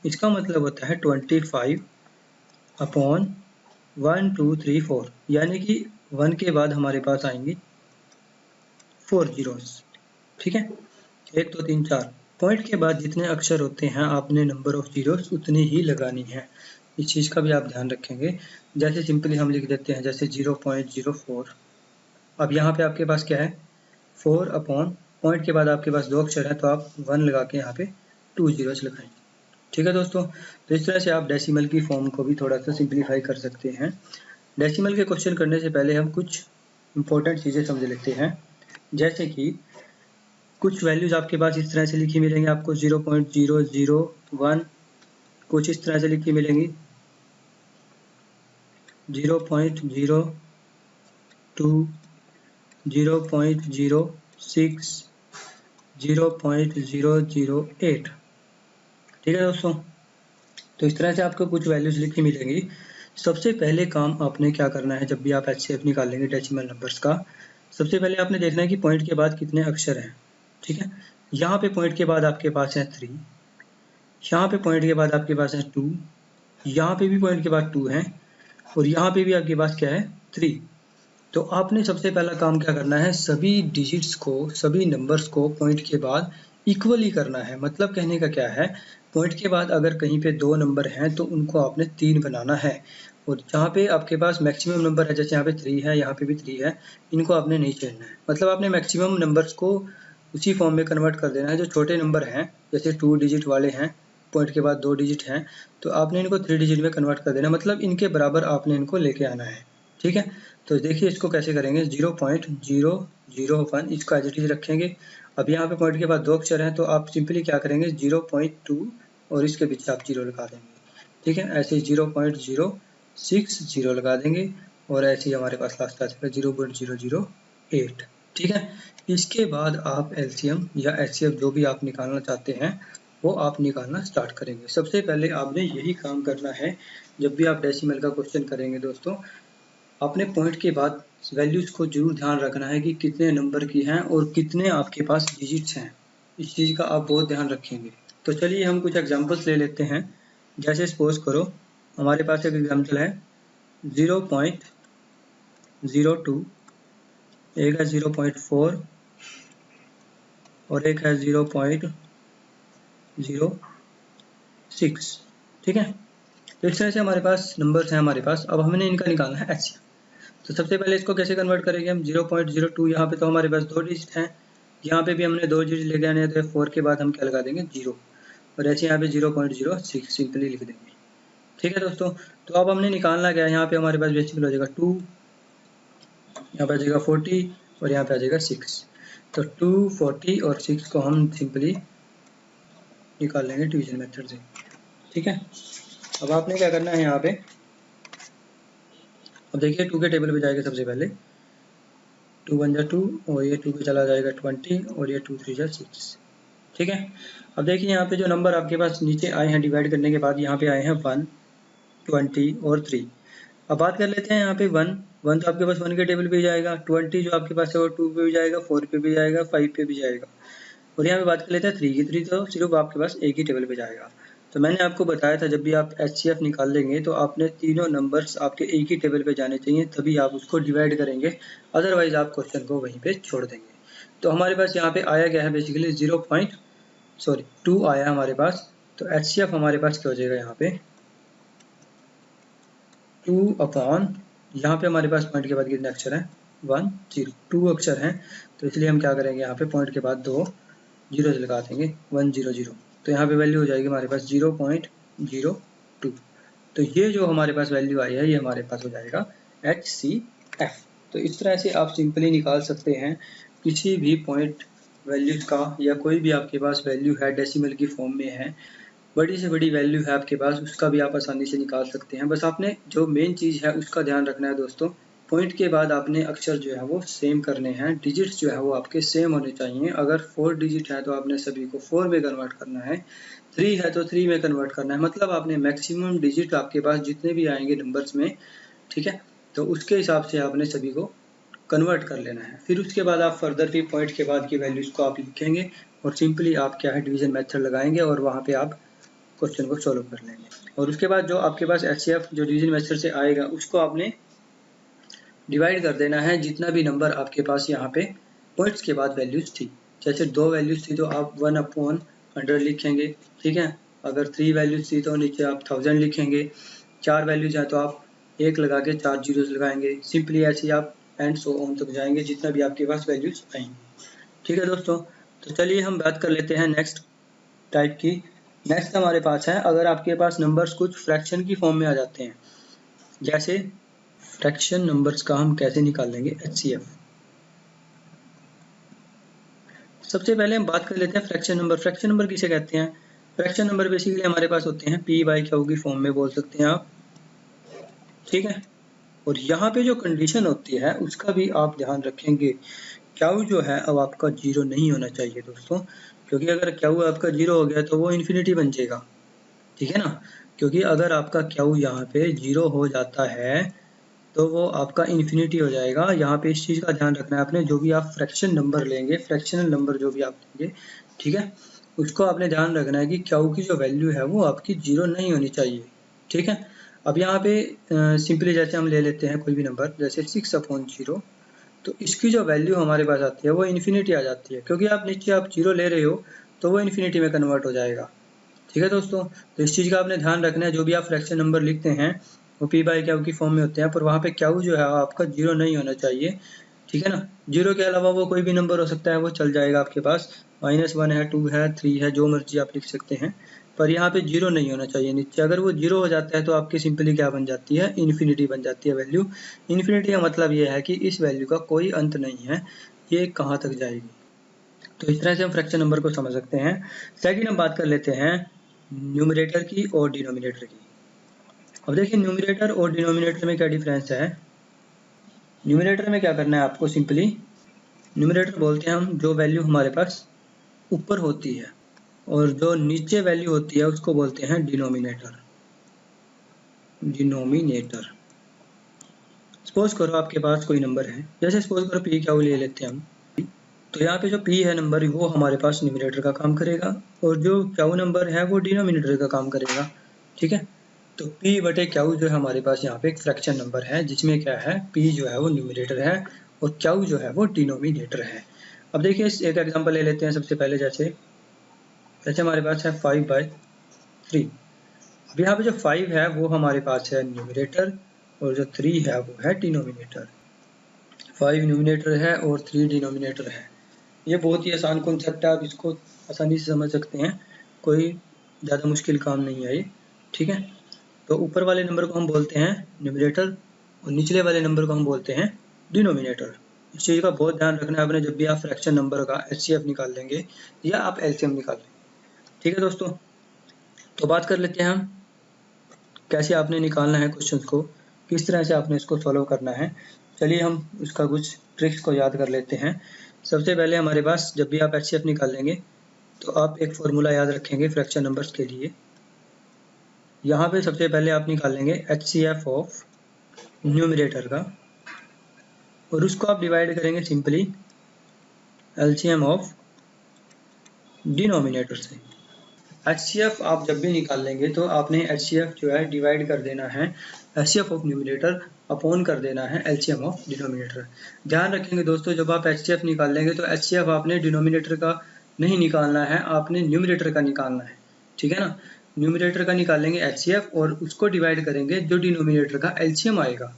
इसका मतलब होता है 25/1 2 3 4, यानी कि 1 के बाद हमारे पास आएंगी 4 जीरोस। ठीक है, 1 2 3 4, पॉइंट के बाद जितने अक्षर होते हैं आपने नंबर ऑफ जीरोस उतनी ही लगानी है। इस चीज़ का भी आप ध्यान रखेंगे। जैसे सिंपली हम लिख देते हैं जैसे 0.04। अब यहाँ पे आपके पास क्या है, 4 अपॉन, पॉइंट के बाद आपके पास 2 अक्षर है तो आप 1 लगा के यहाँ पे 2 जीरोस लगाएंगे। ठीक है दोस्तों, तो इस तरह से आप डेसिमल की फॉर्म को भी थोड़ा सा सिंप्लीफाई कर सकते हैं। डेसिमल के क्वेश्चन करने से पहले हम कुछ इंपॉर्टेंट चीज़ें समझ लेते हैं। जैसे कि कुछ वैल्यूज आपके पास इस तरह से लिखी मिलेंगी आपको, 0.001 कुछ इस तरह से लिखी मिलेंगी, 0.02, 0.06, 0.008। ठीक है दोस्तों, तो इस तरह से आपको कुछ वैल्यूज लिखी मिलेंगी। सबसे पहले काम आपने क्या करना है, जब भी आप HCF निकालेंगे डेसिमल नंबर्स का, सबसे पहले आपने देखना है कि पॉइंट के बाद कितने अक्षर हैं। ठीक है, यहाँ पे पॉइंट के बाद आपके पास है 3, यहाँ पे पॉइंट के बाद आपके पास है 2, यहाँ पे भी पॉइंट के बाद 2 है और यहाँ पे भी आपके पास क्या है 3। तो आपने सबसे पहला काम क्या करना है, सभी डिजिट्स को, सभी नंबर्स को पॉइंट के बाद इक्वली करना है। मतलब कहने का क्या है, पॉइंट के बाद अगर कहीं पे 2 नंबर हैं तो उनको आपने 3 बनाना है, और जहाँ पे आपके पास मैक्सिमम नंबर है, जैसे यहाँ पे 3 है, यहाँ पे भी 3 है, इनको आपने नहीं छेड़ना है। मतलब आपने मैक्सिमम नंबर्स को उसी फॉर्म में कन्वर्ट कर देना है। जो छोटे नंबर हैं जैसे 2 डिजिट वाले हैं, पॉइंट के बाद 2 डिजिट हैं, तो आपने इनको 3 डिजिट में कन्वर्ट कर देना, मतलब इनके बराबर आपने इनको लेके आना है। ठीक है, तो देखिए इसको कैसे करेंगे, 0.001 इसको एज इट इज रखेंगे। अब यहाँ पे पॉइंट के बाद 2 अक्षर हैं तो आप सिंपली क्या करेंगे, 0.2 और इसके पीछे आप 0 लगा देंगे। ठीक है, ऐसे ही 0.060 लगा देंगे और ऐसे ही हमारे पास लास्ट आ जाएगा 0.008। ठीक है, इसके बाद आप एलसीएम या एचसीएफ जो भी आप निकालना चाहते हैं वो आप निकालना स्टार्ट करेंगे। सबसे पहले आपने यही काम करना है, जब भी आप डेसिमल का क्वेश्चन करेंगे दोस्तों, आपने पॉइंट के बाद वैल्यूज को जरूर ध्यान रखना है कि कितने नंबर की हैं और कितने आपके पास डिजिट्स हैं। इस चीज़ का आप बहुत ध्यान रखेंगे। तो चलिए हम कुछ एग्जांपल्स ले लेते हैं। जैसे सपोज करो हमारे पास एक एग्जांपल है 0.02, एक है 0.4 और एक है 0.06। ठीक है, तो इस तरह से हमारे पास नंबर्स हैं हमारे पास। अब हमने इनका निकालना है एचसीएफ। तो सबसे पहले इसको कैसे कन्वर्ट करेंगे हम, 0.02 यहाँ पे तो हमारे पास 2 डिजिट हैं, यहाँ पे भी हमने 2 डिजिट लेके आने हैं, तो 4 के बाद हम क्या लगा देंगे 0, और ऐसे यहाँ पे 0.06 सिंपली लिख देंगे। ठीक है दोस्तों, तो अब हमने निकालना क्या है, यहाँ पे हमारे पास बेसिकली हो जाएगा 2, यहाँ पे आ जाएगा 40 और यहाँ पे आ जाएगा 6। तो 2, 40 और 6 को हम सिंपली निकाल लेंगे डिवीजन मेथड से। ठीक है, अब आपने क्या करना है यहाँ पे, अब देखिए 2 के टेबल पे जाएगा सबसे पहले, 2 1 जा 2 और ये 2 पे चला जाएगा 20 और ये 2 3 जा 6। ठीक है, अब देखिए यहाँ पे जो नंबर आपके पास नीचे आए हैं डिवाइड करने के बाद, यहाँ पे आए हैं 1, 20 और 3। अब बात कर लेते हैं यहाँ पे 1 तो आपके पास 1 के टेबल पे जाएगा, 20 जो आपके पास है वो 2 पे भी जाएगा, 4 पे भी जाएगा, 5 पे भी जाएगा, और यहाँ पे बात कर लेते हैं 3 की। 3 तो सिर्फ आपके पास एक ही टेबल पे जाएगा। तो मैंने आपको बताया था जब भी आप एचसीएफ निकाल लेंगे तो आपने तीनों नंबर्स आपके एक ही टेबल पे जाने चाहिए, तभी आप उसको डिवाइड करेंगे, अदरवाइज आप क्वेश्चन को वहीं पे छोड़ देंगे। तो हमारे पास यहाँ पे आया क्या है, बेसिकली 2 आया हमारे पास। तो एचसीएफ हमारे पास क्या हो जाएगा यहाँ पे 2 अपॉन, यहाँ पे हमारे पास पॉइंट के बाद कितने अक्षर हैं 1 0, 2 अक्षर हैं, तो इसलिए हम क्या करेंगे यहाँ पे पॉइंट के बाद 2 जीरो लगा देंगे 1 0 0। तो यहाँ पे वैल्यू हो जाएगी हमारे पास 0.02। तो ये जो हमारे पास वैल्यू आई है ये हमारे पास हो जाएगा HCF। तो इस तरह से आप सिंपली निकाल सकते हैं किसी भी पॉइंट वैल्यूज का, या कोई भी आपके पास वैल्यू है डेसिमल की फॉर्म में है, बड़ी से बड़ी वैल्यू है आपके पास, उसका भी आप आसानी से निकाल सकते हैं। बस आपने जो मेन चीज़ है उसका ध्यान रखना है दोस्तों, पॉइंट के बाद आपने अक्षर जो है वो सेम करने हैं, डिजिट्स जो है वो आपके सेम होने चाहिए। अगर 4 डिजिट है तो आपने सभी को 4 में कन्वर्ट करना है, 3 है तो 3 में कन्वर्ट करना है, मतलब आपने मैक्सिमम डिजिट आपके पास जितने भी आएंगे नंबर्स में, ठीक है, तो उसके हिसाब से आपने सभी को कन्वर्ट कर लेना है। फिर उसके बाद आप फर्दर भी पॉइंट के बाद की वैल्यूज़ को आप लिखेंगे और सिंपली आप क्या है डिवीजन मेथड लगाएंगे और वहाँ पे आप क्वेश्चन को सॉल्व कर लेंगे। और उसके बाद जो आपके पास एचसीएफ जो डिवीजन मेथड से आएगा उसको आपने डिवाइड कर देना है जितना भी नंबर आपके पास यहाँ पे पॉइंट्स के बाद वैल्यूज थी। जैसे 2 वैल्यूज थी तो आप 1/100 लिखेंगे। ठीक है, अगर 3 वैल्यूज थी तो नीचे आप 1000 लिखेंगे, 4 वैल्यूज है तो आप 1 लगा के 4 जीरोज लगाएंगे। सिंपली ऐसे ही आप एंड सो ऑन तक जाएंगे जितना भी आपके पास वैल्यूज आएंगे। ठीक है दोस्तों, तो चलिए हम बात कर लेते हैं नेक्स्ट टाइप की। नेक्स्ट हमारे पास है अगर आपके पास नंबर्स कुछ फ्रैक्शन की फॉर्म में आ जाते हैं, जैसे फ्रैक्शन नंबर्स का हम कैसे निकाल लेंगे एचसीएफ। सबसे पहले हम बात कर लेते हैं फ्रैक्शन नंबर। फ्रैक्शन नंबर किसे कहते हैं? फ्रैक्शन नंबर बेसिकली हमारे पास होते हैं पी बाई क्यू की फॉर्म में बोल सकते हैं आप। ठीक है, और यहाँ पे जो कंडीशन होती है उसका भी आप ध्यान रखेंगे। क्यू जो है अब आपका 0 नहीं होना चाहिए दोस्तों, क्योंकि अगर क्यू आपका 0 हो गया तो वो इन्फिनिटी बन जाएगा। ठीक है ना, क्योंकि अगर आपका क्यू यहाँ पे 0 हो जाता है तो वो आपका इन्फिनिटी हो जाएगा। यहाँ पे इस चीज़ का ध्यान रखना है आपने, जो भी आप फ्रैक्शन नंबर लेंगे, फ्रैक्शनल नंबर जो भी आप लेंगे, ठीक है, उसको आपने ध्यान रखना है कि क्यू की जो वैल्यू है वो आपकी 0 नहीं होनी चाहिए। ठीक है, अब यहाँ पे सिंपली जैसे हम ले लेते हैं कोई भी नंबर, जैसे 6/0, तो इसकी जो वैल्यू हमारे पास आती है वो इन्फिनिटी आ जाती है, क्योंकि आप नीचे आप 0 ले रहे हो तो वो इन्फिनिटी में कन्वर्ट हो जाएगा। ठीक है दोस्तों, तो इस चीज़ का आपने ध्यान रखना है। जो भी आप फ्रैक्शन नंबर लिखते हैं वो पी बाई क्यू की फॉर्म में होते हैं, पर वहाँ पे क्यू जो है आपका 0 नहीं होना चाहिए। ठीक है ना, 0 के अलावा वो कोई भी नंबर हो सकता है, वो चल जाएगा आपके पास। -1 है, 2 है, 3 है, जो मर्जी आप लिख सकते हैं, पर यहाँ पे 0 नहीं होना चाहिए नीचे। अगर वो 0 हो जाता है तो आपकी सिंपली क्या बन जाती है, इन्फिनिटी बन जाती है वैल्यू। इन्फिनिटी का मतलब ये है कि इस वैल्यू का कोई अंत नहीं है, ये कहाँ तक जाएगी। तो इस तरह से हम फ्रैक्शन नंबर को समझ सकते हैं। सेकंड हम बात कर लेते हैं न्यूमरेटर की और डिनोमिनेटर की। अब देखिए न्यूमरेटर और डिनोमिनेटर में क्या डिफरेंस है। न्यूमरेटर में क्या करना है आपको, सिंपली न्यूमरेटर बोलते हैं हम जो वैल्यू हमारे पास ऊपर होती है, और जो नीचे वैल्यू होती है उसको बोलते हैं डिनोमिनेटर। डिनोमिनेटर सपोज करो आपके पास कोई नंबर है, जैसे सपोज करो पी क्यू ले लेते हैं हम। तो यहाँ पे जो पी है नंबर वो हमारे पास न्यूमरेटर का काम करेगा, और जो क्यू नंबर है वो डिनोमिनेटर का काम करेगा। ठीक है, तो पी बटे क्यू जो है हमारे पास यहाँ पे एक फ्रैक्शन नंबर है, जिसमें क्या है, पी जो है वो न्यूमरेटर है और क्यू जो है वो डिनोमिनेटर है। अब देखिए एक एग्जांपल ले लेते हैं सबसे पहले, जैसे हमारे पास है 5/3। अब यहाँ पे जो 5 है वो हमारे पास है न्यूमरेटर, और जो 3 है वो है डिनोमिनेटर। 5 न्यूमरेटर है और 3 डिनोमिनेटर है। ये बहुत ही आसान कॉन्सेप्ट है, आप इसको आसानी से समझ सकते हैं, कोई ज़्यादा मुश्किल काम नहीं है ये। ठीक है, तो ऊपर वाले नंबर को हम बोलते हैं न्यूमरेटर और निचले वाले नंबर को हम बोलते हैं डिनोमिनेटर। इस चीज़ का बहुत ध्यान रखना है आपने जब भी आप फ्रैक्शन नंबर का एचसीएफ निकाल लेंगे या आप एलसीएम निकाल लेंगे। ठीक है दोस्तों, तो बात कर लेते हैं हम कैसे आपने निकालना है क्वेश्चंस को, किस तरह से आपने इसको सॉल्व करना है। चलिए हम उसका कुछ ट्रिक्स को याद कर लेते हैं। सबसे पहले हमारे पास जब भी आप एचसीएफ निकालेंगे तो आप एक फॉर्मूला याद रखेंगे फ्रैक्शन नंबर्स के लिए। यहाँ पे सबसे पहले आप निकालेंगे एचसीएफ ऑफ न्यूमरेटर का, और उसको आप डिवाइड करेंगे सिंपली एलसीएम ऑफ डिनोमिनेटर से। एचसीएफ आप जब भी निकाल लेंगे तो आपने एचसीएफ जो है डिवाइड कर देना है एचसीएफ ऑफ न्यूमरेटर अपॉन कर देना है एलसीएम ऑफ डिनोमिनेटर। ध्यान रखेंगे दोस्तों, जब आप एचसीएफ निकाल लेंगे तो एचसीएफ आपने डिनोमिनेटर का नहीं निकालना है, आपने न्यूमरेटर का निकालना है। ठीक है ना, न्यूमरेटर का निकालेंगे एचसीएफ और उसको डिवाइड करेंगे जो डिनोमिनेटर का एलसीएम आएगा।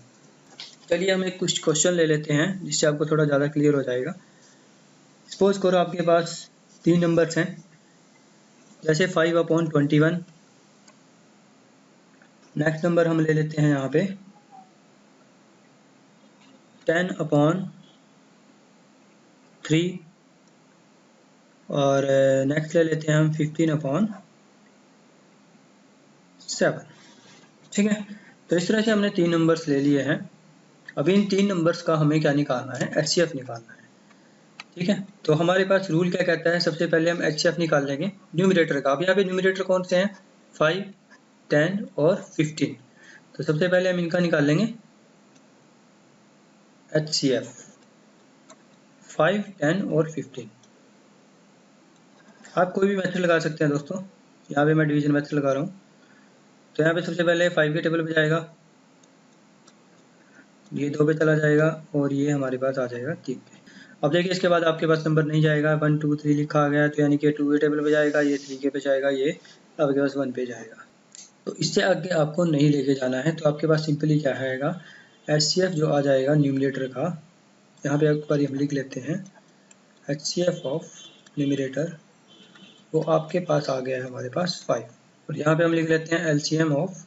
चलिए हम एक कुछ क्वेश्चन ले लेते हैं जिससे आपको थोड़ा ज़्यादा क्लियर हो जाएगा। सपोज करो आपके पास 3 नंबर्स हैं, जैसे 5/21। नेक्स्ट नंबर हम ले लेते हैं यहाँ पे 10/3, और नेक्स्ट ले लेते हैं हम 15/7। ठीक है, तो इस तरह से हमने 3 नंबर्स ले लिए हैं। अभी इन 3 नंबर्स का हमें क्या निकालना है, एचसीएफ निकालना है। ठीक है, तो हमारे पास रूल क्या कहता है, सबसे पहले हम एचसीएफ निकाल लेंगे न्यूमरेटर का। अब यहाँ पे न्यूमरेटर कौन से हैं, 5, 10 और 15। तो सबसे पहले हम इनका निकाल लेंगे एचसीएफ 5, 10 और 15। आप कोई भी मेथड लगा सकते हैं दोस्तों, यहाँ पे मैं डिवीजन मेथड लगा रहा हूँ। तो यहाँ पे सबसे पहले 5 के टेबल पे जाएगा, ये 2 पे चला जाएगा और ये हमारे पास आ जाएगा 3 पे। अब देखिए इसके बाद आपके पास नंबर नहीं जाएगा, 1 2 3 लिखा आ गया, तो यानी कि 2 के टेबल पे जाएगा, ये 3 के पे जाएगा, ये आपके पास 1 पे जाएगा। तो इससे आगे आपको नहीं लेके जाना है, तो आपके पास सिंपली क्या आएगा, एचसीएफ जो आ जाएगा न्यूमरेटर का, यहाँ पे एक बार हम लिख लेते हैं एचसीएफ ऑफ न्यूमरेटर, वो आपके पास आ गया है हमारे पास 5, और यहाँ पे हम लिख लेते हैं एलसीएम ऑफ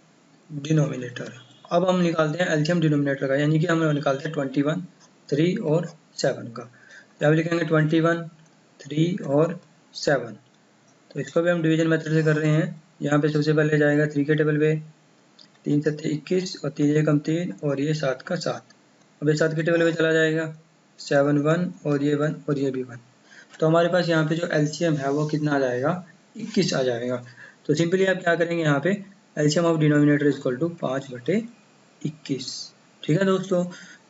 डिनोमिनेटर। अब हम निकालते हैं एलसीएम डिनोमिनेटर का, यानी कि हम निकालते हैं 21, 3 और 7 का। यहाँ पे लिखेंगे 21, 3 और 7। तो इसको भी हम डिवीजन मेथड से कर रहे हैं। यहाँ पे सबसे पहले जाएगा 3 के टेबल पे, 3 7 21 और 3 एकम 3 और ये 7 का 7। अब ये 7 के टेबल पे चला जाएगा, 7 1 और ये 1 और ये भी 1। तो हमारे पास यहाँ पे जो एलसीएम है वो कितना आ जाएगा, 21 आ जाएगा। तो सिंपली आप क्या करेंगे, यहाँ पे LCM of denominator is equal to 5/21। ठीक है दोस्तों,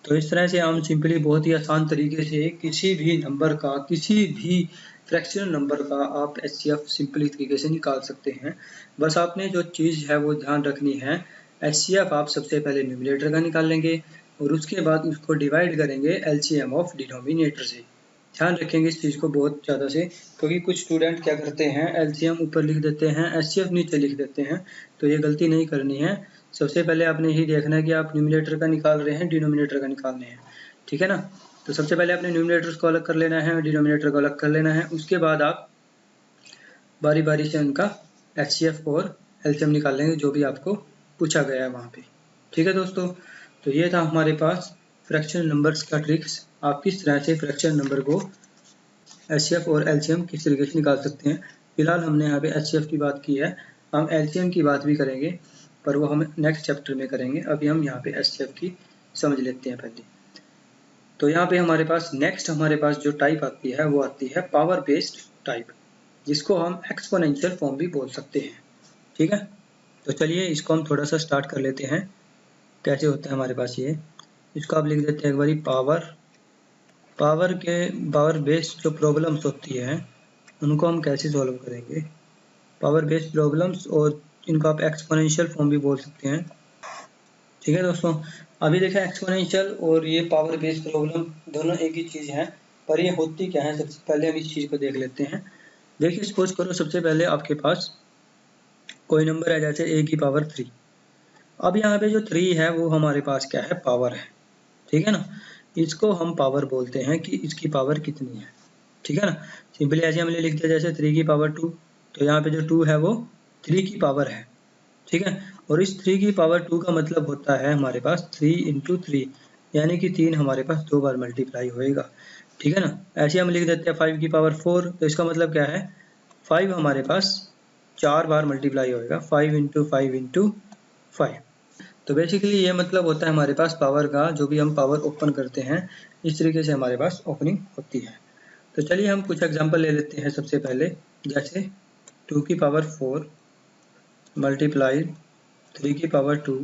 तो इस तरह से हम सिंपली बहुत ही आसान तरीके से किसी भी नंबर का, किसी भी फ्रैक्शनल नंबर का आप एचसीएफ सिंपली तरीके से निकाल सकते हैं। बस आपने जो चीज़ है वो ध्यान रखनी है, एचसीएफ आप सबसे पहले न्यूमरेटर का निकाल लेंगे और उसके बाद उसको डिवाइड करेंगे एलसीएम ऑफ डिनोमिनेटर से। ध्यान रखेंगे इस चीज़ को बहुत ज़्यादा से, क्योंकि कुछ स्टूडेंट क्या करते हैं, एलसीएम ऊपर लिख देते हैं, एचसीएफ नीचे लिख देते हैं। तो ये गलती नहीं करनी है। सबसे पहले आपने यही देखना है कि आप न्यूमरेटर का निकाल रहे हैं, डिनोमिनेटर का निकालने हैं। ठीक है ना, तो सबसे पहले आपने न्यूमरेटर्स को अलग कर लेना है और डिनोमिनेटर को अलग कर लेना है। उसके बाद आप बारी बारी से उनका एचसीएफ और एलसीएम निकाल लेंगे, जो भी आपको पूछा गया है वहाँ पे। ठीक है दोस्तों, तो ये था हमारे पास फ्रैक्शनल नंबर्स का ट्रिक्स, आप किस तरह से फ्रैक्शनल नंबर को एचसीएफ और एलसीएम किस तरीके से निकाल सकते हैं। फिलहाल हमने यहाँ पे एचसीएफ की बात की है, हम एलसीएम की बात भी करेंगे, पर वो हम नेक्स्ट चैप्टर में करेंगे। अभी हम यहाँ पे एचसीएफ की समझ लेते हैं पहले। तो यहाँ पे हमारे पास नेक्स्ट हमारे पास जो टाइप आती है वो आती है पावर बेस्ड टाइप, जिसको हम एक्सपोनेंशियल फॉर्म भी बोल सकते हैं। ठीक है, तो चलिए इसको हम थोड़ा सा स्टार्ट कर लेते हैं। कैसे होता है हमारे पास ये, इसको आप लिख देते हैं एक बारी पावर बेस्ड जो प्रॉब्लम्स होती है उनको हम कैसे सॉल्व करेंगे। पावर बेस्ड प्रॉब्लम्स, और इनको आप एक्सपोनेंशियल फॉर्म भी बोल सकते हैं। ठीक है दोस्तों, अभी देखें एक्सपोनेंशियल और ये पावर बेस्ड प्रॉब्लम दोनों एक ही चीज़ है, पर ये होती क्या है सबसे पहले हम इस चीज़ को देख लेते हैं। देखिए सपोज करो सबसे पहले आपके पास कोई नंबर है जैसे a की पावर 3। अब यहाँ पे जो 3 है वो हमारे पास क्या है, पावर है। ठीक है ना, इसको हम पावर बोलते हैं कि इसकी पावर कितनी है। ठीक है ना, सिंपली ऐसे हमने लिख दिया जैसे 3 की पावर 2, तो यहाँ पे जो 2 है वो 3 की पावर है। ठीक है, और इस 3 की पावर 2 का मतलब होता है हमारे पास 3 × 3, यानी कि 3 हमारे पास 2 बार मल्टीप्लाई होएगा। ठीक है ना, ऐसे हम लिख देते हैं 5 की पावर 4, तो इसका मतलब क्या है, 5 हमारे पास 4 बार मल्टीप्लाई होएगा, 5 × 5 × 5। तो बेसिकली ये मतलब होता है हमारे पास पावर का, जो भी हम पावर ओपन करते हैं इस तरीके से हमारे पास ओपनिंग होती है। तो चलिए हम कुछ एग्जांपल ले लेते हैं। सबसे पहले जैसे 2 की पावर 4 मल्टीप्लाइड 3 की पावर 2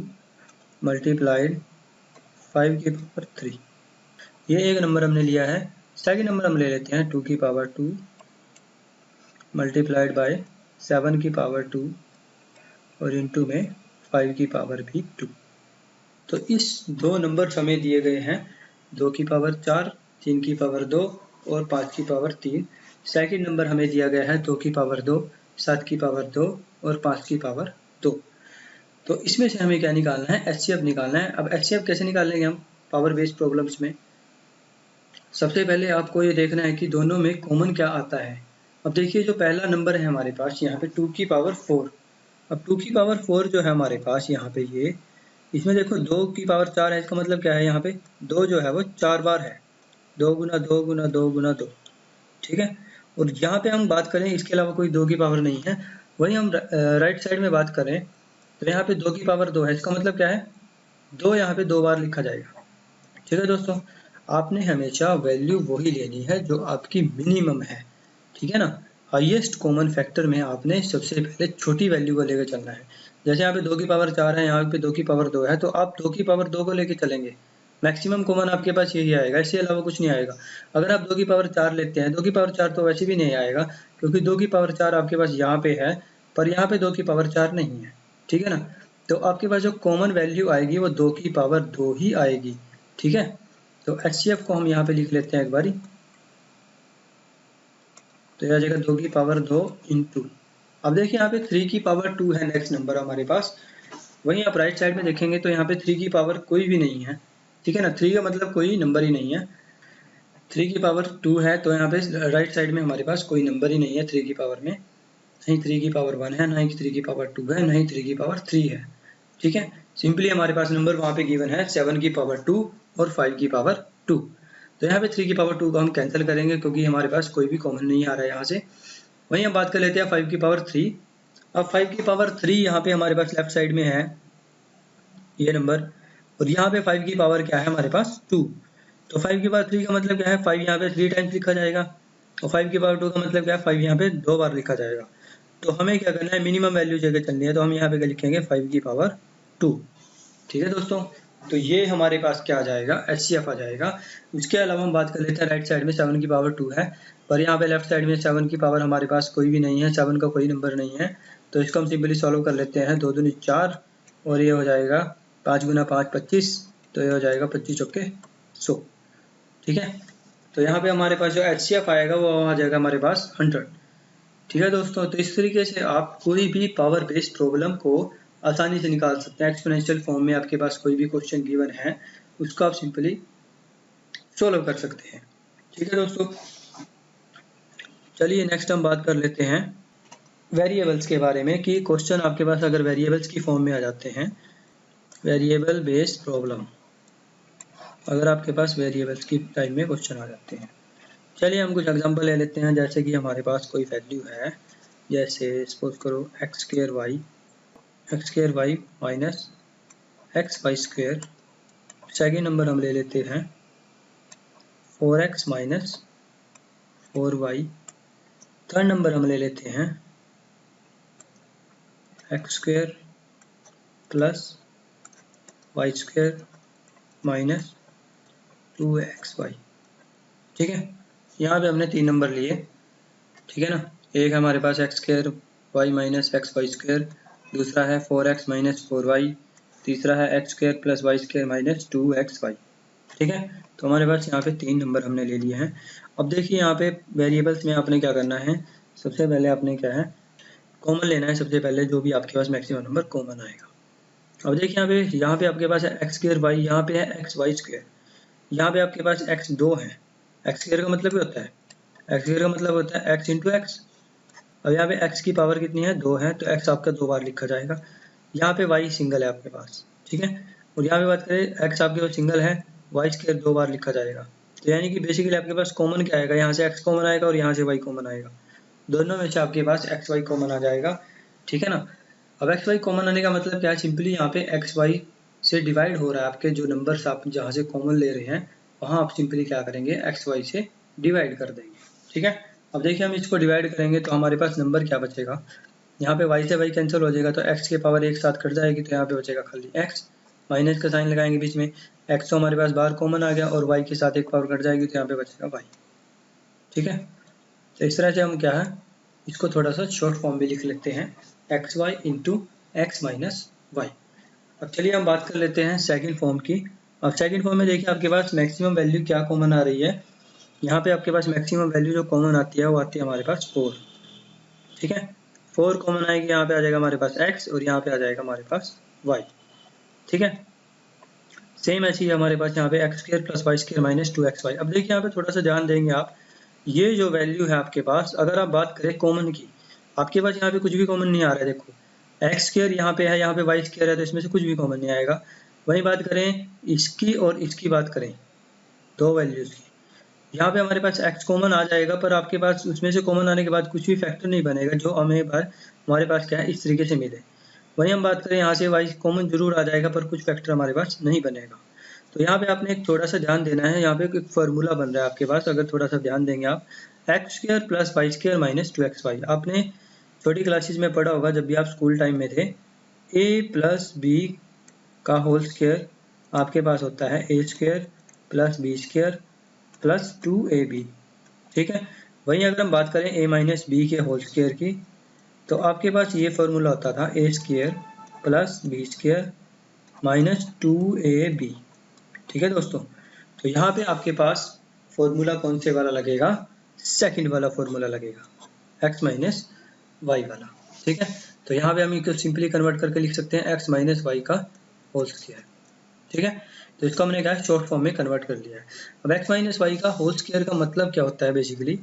मल्टीप्लाइड 5 की पावर 3, ये एक नंबर हमने लिया है। सेकंड नंबर हम ले लेते हैं 2 की पावर 2 मल्टीप्लाइड बाय 7 की पावर 2 और इनटू में 5 की पावर भी 2। तो इस दो नंबर हमें दिए गए हैं 2 की पावर 4, 3 की पावर 2 और 5 की पावर 3। सेकंड नंबर हमें दिया गया है 2 की पावर 2, 7 की पावर 2 और 5 की पावर 2। तो इसमें से हमें क्या निकालना है, एचसीएफ निकालना है। अब एचसीएफ कैसे निकालेंगे हम पावर बेस्ड प्रॉब्लम्स में, सबसे पहले आपको ये देखना है कि दोनों में कॉमन क्या आता है। अब देखिए जो पहला नंबर है हमारे पास यहाँ पे 2 की पावर 4। अब 2 की पावर 4 जो है हमारे पास यहाँ पे ये, इसमें देखो 2 की पावर 4 है, इसका मतलब क्या है, यहाँ पे 2 जो है वो 4 बार है, 2 गुना 2 गुना 2 गुना 2। ठीक है, और यहाँ पे हम बात करें इसके अलावा कोई 2 की पावर नहीं है। वहीं हम राइट साइड में बात करें तो यहाँ पे 2 की पावर 2 है, इसका मतलब क्या है, 2 यहाँ पे 2 बार लिखा जाएगा। ठीक है दोस्तों, आपने हमेशा वैल्यू वही लेनी है जो आपकी मिनिमम है। ठीक है ना, हाईएस्ट कॉमन फैक्टर में आपने सबसे पहले छोटी वैल्यू को लेकर चलना है। जैसे यहाँ पे 2 की पावर 4 है, यहाँ पे 2 की पावर 2 है, तो आप 2 की पावर 2 को लेकर चलेंगे, मैक्सिमम कॉमन आपके पास यही आएगा, इसके अलावा कुछ नहीं आएगा। अगर आप 2 की पावर 4 लेते हैं, 2 की पावर 4 तो वैसे भी नहीं आएगा, क्योंकि 2 की पावर 4 आपके पास यहाँ पे है, पर यहाँ पे 2 की पावर 4 नहीं है। ठीक है ना, तो आपके पास जो कॉमन वैल्यू आएगी वो 2 की पावर 2 ही आएगी। ठीक है, तो एचसीएफ को हम यहाँ पे लिख लेते हैं एक बारी, तो यह आ जाएगा 2 की पावर 2 इंटू, अब देखिए यहाँ पे 3 की पावर 2 है नेक्स्ट नंबर हमारे पास। वहीं आप राइट साइड में देखेंगे तो यहाँ पे 3 की पावर कोई भी नहीं है। ठीक है ना, 3 का मतलब कोई नंबर ही नहीं है। 3 की पावर 2 है, तो यहाँ पे राइट साइड में हमारे पास कोई नंबर ही नहीं है 3 की पावर में, नहीं 3 की पावर 1 है, नहीं 3 की पावर 2 है, नहीं 3 की पावर 3 है। ठीक है, सिंपली हमारे पास नंबर वहाँ पे गिवन है 7 की पावर 2 और 5 की पावर 2। तो यहाँ पे 3 की पावर 2 को हम कैंसिल करेंगे क्योंकि हमारे पास कोई भी कॉमन नहीं आ रहा है यहाँ से। वहीं हम बात कर लेते हैं 5 की पावर 3। अब 5 की पावर 3 यहाँ पे हमारे पास लेफ्ट साइड में है ये नंबर, और यहाँ पे 5 की पावर क्या है हमारे पास 2। तो 5 की पावर 3 का मतलब क्या है, 5 यहाँ पे 3 टाइम्स लिखा जाएगा, और 5 की पावर 2 का मतलब क्या है, 5 यहाँ पे 2 बार लिखा जाएगा। तो हमें क्या करना है, मिनिमम वैल्यू जगह चलनी है, तो हम यहाँ पे लिखेंगे 5 की पावर 2। ठीक है दोस्तों, तो ये हमारे पास क्या आ जाएगा, एचसीएफ आ जाएगा। उसके अलावा हम बात कर लेते हैं राइट साइड में 7 की पावर 2 है, पर यहाँ पे लेफ्ट साइड में 7 की पावर हमारे पास कोई भी नहीं है, 7 का कोई नंबर नहीं है। तो इसको हम सिंपली सॉल्व कर लेते हैं, 2 दूनी 4 और ये हो जाएगा 5 गुना 5 25, तो ये हो जाएगा 25 चौके 100। ठीक है, तो यहाँ पे हमारे पास जो एचसीएफ आएगा वो आ जाएगा हमारे पास 100। ठीक है दोस्तों, तो इस तरीके से आप कोई भी पावर बेस्ड प्रॉब्लम को आसानी से निकाल सकते हैं। एक्सपोनेंशियल फॉर्म में आपके पास कोई भी क्वेश्चन गिवन है उसको आप सिंपली सॉल्व कर सकते हैं। ठीक है दोस्तों, चलिए नेक्स्ट हम बात कर लेते हैं वेरिएबल्स के बारे में, कि क्वेश्चन आपके पास अगर वेरिएबल्स की फॉर्म में आ जाते हैं, वेरिएबल बेस्ड प्रॉब्लम, अगर आपके पास वेरिएबल्स की टाइप में क्वेश्चन आ जाते हैं। चलिए हम कुछ एग्जांपल ले लेते हैं, जैसे कि हमारे पास कोई वैल्यू है, जैसे सपोज करो X square Y minus X Y square. Second number हम ले लेते हैं 4x minus 4y। Third number हम ले लेते हैं X square plus Y square minus 2xy। ठीक है, यहाँ पे हमने 3 नंबर लिए। ठीक है ना, एक हमारे पास X square Y minus X Y square, दूसरा है 4x माइनस 4y, तीसरा है X square plus Y square minus 2xy। ठीक है, तो हमारे पास यहाँ पे 3 नंबर हमने ले लिए हैं। अब देखिए यहाँ पे वेरिएबल्स में आपने क्या करना है, सबसे पहले आपने क्या है कॉमन लेना है। सबसे पहले जो भी आपके पास मैक्सिमम नंबर कॉमन आएगा। अब देखिए यहाँ पे आपके पास है एक्स स्क्र वाई, यहाँ पे है एक्स वाई स्क्र, यहाँ पे आपके पास x 2 है। एक्स स्क्र का मतलब क्या होता है, एक्स स्क्र का मतलब होता है x इंटू एक्स। अब यहाँ पे x की पावर कितनी है, 2 है, तो x आपका 2 बार लिखा जाएगा। यहाँ पे y सिंगल है आपके पास। ठीक है, और यहाँ पे बात करें x आपके पास सिंगल है, y स्क्र 2 बार लिखा जाएगा। तो यानी कि बेसिकली आपके पास कॉमन क्या आएगा, यहाँ से x कॉमन आएगा और यहाँ से y कॉमन आएगा। दोनों में से आपके पास एक्स वाई कॉमन आ जाएगा। ठीक है ना, अब एक्स वाई कॉमन आने का मतलब क्या है, सिंपली यहाँ पे एक्स वाई से डिवाइड हो रहा है। आपके जो नंबर्स आप जहाँ से कॉमन ले रहे हैं वहाँ आप सिंपली क्या करेंगे, एक्स वाई से डिवाइड कर देंगे। ठीक है, अब देखिए हम इसको डिवाइड करेंगे तो हमारे पास नंबर क्या बचेगा, यहाँ पे वाई से वाई कैंसिल हो जाएगा तो एक्स की पावर एक साथ कट जाएगी, तो यहाँ पे बचेगा खाली एक्स। माइनस का साइन लगाएंगे बीच में, एक्स तो हमारे पास बाहर कॉमन आ गया और वाई के साथ एक पावर कट जाएगी, तो यहाँ पे बचेगा वाई। ठीक है, तो इस तरह से हम क्या है इसको थोड़ा सा शॉर्ट फॉर्म में लिख लेते हैं, X Y into X minus Y. अब चलिए हम बात कर लेते हैं सेकंड फॉर्म की। अब सेकंड फॉर्म में देखिए आपके पास मैक्सिमम वैल्यू क्या कॉमन आ रही है, यहाँ पे आपके पास मैक्सिमम वैल्यू जो कॉमन आती है वो आती है हमारे पास 4। ठीक है, 4 कॉमन आएगी, यहाँ पे आ जाएगा हमारे पास x और यहाँ पे आ जाएगा हमारे पास y। ठीक है, सेम ऐसी है हमारे पास यहाँ पे X square plus Y square minus 2xy। अब देखिए यहाँ पे थोड़ा सा ध्यान देंगे आप, ये जो वैल्यू है आपके पास, अगर आप बात करें कॉमन की, आपके पास यहाँ पे कुछ भी कॉमन नहीं आ रहा है। देखो एक्स स्क्र यहाँ पे है, यहाँ पे वाई स्क्र है, तो इसमें से कुछ भी कॉमन नहीं आएगा। वही बात करें इसकी और इसकी बात करें, दो वैल्यूज की, यहाँ पे हमारे पास x कॉमन आ जाएगा, पर आपके पास उसमें से कॉमन आने के बाद कुछ भी फैक्टर नहीं बनेगा जो हमें बार हमारे पास क्या है इस तरीके से मिले। वही हम बात करें यहाँ से y कॉमन जरूर आ जाएगा पर कुछ फैक्टर हमारे पास नहीं बनेगा। तो यहाँ पे आपने एक थोड़ा सा ध्यान देना है, यहाँ पे एक फार्मूला बन रहा है आपके पास, अगर थोड़ा सा ध्यान देंगे आप, X square plus Y square minus 2xy। आपने छोटी क्लासेज में पढ़ा होगा जब भी आप स्कूल टाइम में थे, a प्लस बी का होल स्क्र आपके पास होता है a square plus B square plus 2ab। ठीक है, वहीं अगर हम बात करें a माइनस बी के होल स्क्र की, तो आपके पास ये फॉर्मूला होता था a square plus B square minus 2ab। ठीक है दोस्तों, तो यहाँ पे आपके पास फॉर्मूला कौन से वाला लगेगा, सेकंड वाला फॉर्मूला लगेगा, x माइनस वाई वाला। ठीक है, तो यहाँ पे हम इसको सिंपली कन्वर्ट करके लिख सकते हैं x माइनस वाई का होल स्क्वायर। ठीक है, तो इसको हमने क्या शॉर्ट फॉर्म में कन्वर्ट कर लिया है। अब x माइनस वाई का होल स्क्वायर का मतलब क्या होता है, बेसिकली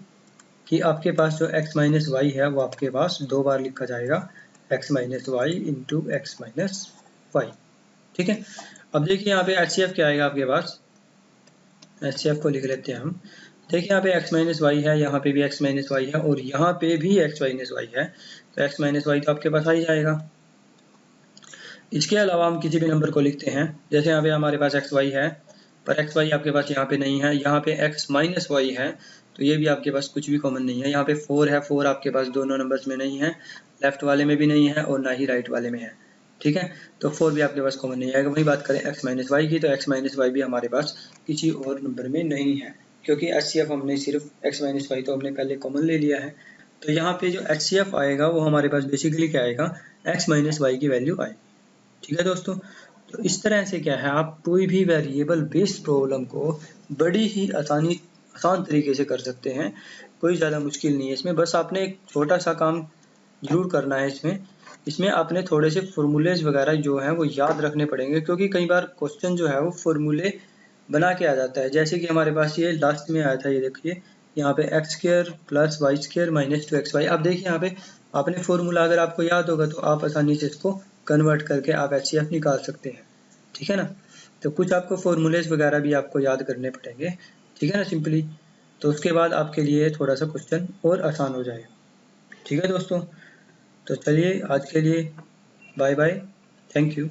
कि आपके पास जो x माइनस वाई है वो आपके पास 2 बार लिखा जाएगा, x minus Y into X minus Y. ठीक है, अब देखिए यहाँ पे HCF क्या आएगा आपके पास, HCF को लिख लेते हैं हम। देखिए यहाँ पे x माइनस वाई है, यहाँ पे भी x माइनस वाई है और यहाँ पे भी x माइनस वाई है, तो x माइनस वाई तो आपके पास आ ही जाएगा। इसके अलावा हम किसी भी नंबर को लिखते हैं, जैसे यहाँ पे हमारे पास एक्स वाई है पर एक्स वाई आपके पास यहाँ पे नहीं है, यहाँ पे एक्स माइनस वाई है, तो ये भी आपके पास कुछ भी कॉमन नहीं है। यहाँ पे 4 है, 4 आपके पास दोनों नंबर्स में नहीं है, लेफ्ट वाले में भी नहीं है और ना ही राइट वाले में है। ठीक है, तो 4 भी आपके पास कॉमन नहीं आएगा। वही बात करें एक्स माइनस वाई की, तो एक्स माइनस वाई भी हमारे पास किसी और नंबर में नहीं है, क्योंकि HCF हमने सिर्फ एक्स माइनस वाई तो हमने पहले कॉमन ले लिया है। तो यहाँ पे जो HCF आएगा वो हमारे पास बेसिकली क्या आएगा, एक्स माइनस वाई की वैल्यू आएगी। ठीक है दोस्तों, तो इस तरह से क्या है आप कोई भी वेरिएबल बेस्ड प्रॉब्लम को बड़ी ही आसान तरीके से कर सकते हैं, कोई ज़्यादा मुश्किल नहीं है इसमें। बस आपने एक छोटा सा काम जरूर करना है इसमें आपने थोड़े से फॉर्मूलेज वगैरह जो हैं वो याद रखने पड़ेंगे, क्योंकि कई बार क्वेश्चन जो है वो फॉर्मूले बना के आ जाता है। जैसे कि हमारे पास ये लास्ट में आया था, ये देखिए यहाँ पे X square plus Y square minus 2xy। अब देखिए यहाँ पे आपने फॉर्मूला अगर आपको याद होगा तो आप आसानी से इसको कन्वर्ट करके आप HCF निकाल सकते हैं। ठीक है ना, तो कुछ आपको फॉर्मूलेज वगैरह भी आपको याद करने पड़ेंगे। ठीक है ना, सिंपली, तो उसके बाद आपके लिए थोड़ा सा क्वेश्चन और आसान हो जाएगा। ठीक है दोस्तों, तो चलिए आज के लिए बाय बाय, थैंक यू।